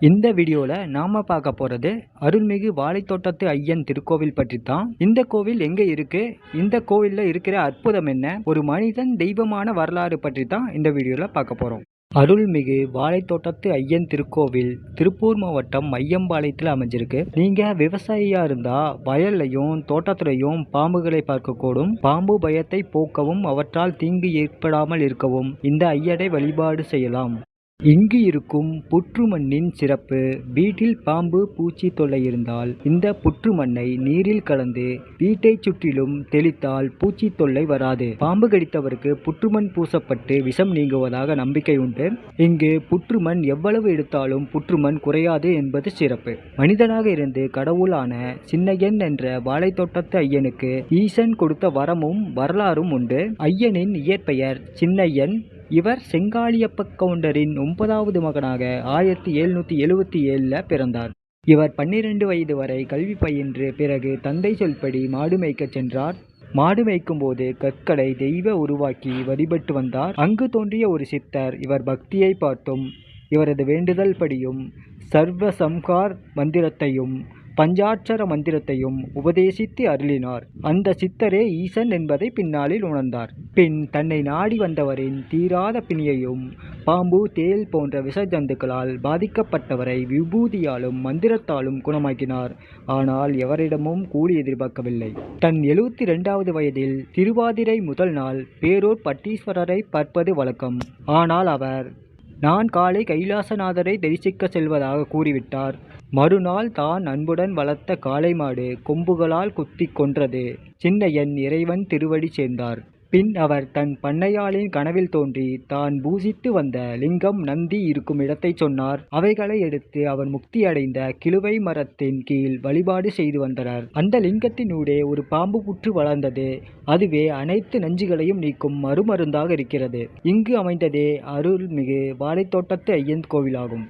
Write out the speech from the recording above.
இந்த வீடியோல நாம பார்க்க போறது அருள்மிகு வாழைத்தோட்டத்து ஐயன் திருக்கோவில் பற்றி தான். இந்த கோவில் எங்க இருக்கு, இந்த கோவில்ல இருக்கிற அற்புதம் என்ன, ஒரு மனிதன் தெய்வமான வரலாறு பற்றி தான் இந்த வீடியோல பார்க்க போறோம். அருள்மிகு வாழைத்தோட்டத்து ஐயன் திருக்கோவில் திருப்பூர் மாவட்டம் மையம்பாளையத்தில் அமைஞ்சிருக்கு. நீங்க விவசாயியா இருந்தா வயல்லையும் தோட்டத்திலையும் பாம்புகளை பார்க்கக்கூடும். பாம்பு பயத்தை போக்கவும் அவற்றால் தீங்கு ஏற்படாமல் இருக்கவும் இந்த ஐயனை வழிபாடு செய்யலாம். இங்கு இருக்கும் புற்றுமண்ணின் சிறப்பு. வீட்டில் பாம்பு பூச்சி தொல்லை இருந்தால் இந்த புற்றுமண்ணை நீரில் கலந்து வீட்டை சுற்றிலும் தெளித்தால் பூச்சி தொல்லை வராது. பாம்பு கடித்தவருக்கு புற்றுமண் பூசப்பட்டு விஷம் நீங்குவதாக நம்பிக்கை உண்டு. இங்கு புற்றுமண் எவ்வளவு எடுத்தாலும் புற்றுமண் குறையாது என்பது சிறப்பு. மனிதனாக இருந்து கடவுளான சின்னையன் என்ற வாழைத்தோட்டத்து ஐயனுக்கு ஈசன் கொடுத்த வரமும் வரலாறும் உண்டு. ஐயனின் இயற்பெயர் சின்னையன். இவர் செங்காளியப்ப கவுண்டரின் 9வது மகனாக 1777 பிறந்தார். இவர் 12 வயது வரை கல்வி பயின்று பிறகு தந்தை சொல்படி மாடு மேய்க்கச் சென்றார். மாடு மேய்க்கும் போது கற்களை தெய்வ உருவாக்கி வழிபட்டு வந்தார். அங்கு தோன்றிய ஒரு சித்தர் இவர் பக்தியை பார்த்தும் இவரது வேண்டுதல் படியும் சர்வ சம்ஹார் மந்திரத்தையும் பஞ்சாட்சர மந்திரத்தையும் உபதேசித்து அருளினார். அந்த சித்தரே ஈசன் என்பதை பின்னாளில் உணர்ந்தார். பின் தன்னை நாடி வந்தவரின் தீராத பிணியையும் பாம்பு தேள் போன்ற விஷ ஜந்துக்களால் பாதிக்கப்பட்டவரை விபூதியாலும் மந்திரத்தாலும் குணமாக்கினார். ஆனால் எவரிடமும் கூலி எதிர்பார்க்கவில்லை. தன் 72வது வயதில் திருவாதிரை முதல் நாள் பேரூர் பட்டீஸ்வரரை பார்ப்பது வழக்கம். ஆனால் அவர் நான் காலை கைலாசநாதரை தரிசிக்க செல்வதாக கூறிவிட்டார். மறுநாள் தான் அன்புடன் வளர்த்த காளை மாடு கொம்புகளால் குத்தி கொன்றது. சின்னையன் இறைவன் திருவடி சேர்ந்தார். பின் அவர் தன் பண்ணையாளின் கனவில் தோன்றி தான் பூசித்து வந்த லிங்கம் நந்தி இருக்கும் இடத்தை சொன்னார். அவைகளை எடுத்து அவர் முக்தி அடைந்த கிழுவை மரத்தின் கீழ் வழிபாடு செய்து வந்தனர். அந்த லிங்கத்தினூடே ஒரு பாம்பு புற்று வளர்ந்தது. அதுவே அனைத்து நஞ்சுகளையும் நீக்கும் மறுமருந்தாக இருக்கிறது. இங்கு அமைந்ததே அருள்மிகு வாழைத்தோட்டத்து ஐயன் கோவிலாகும்.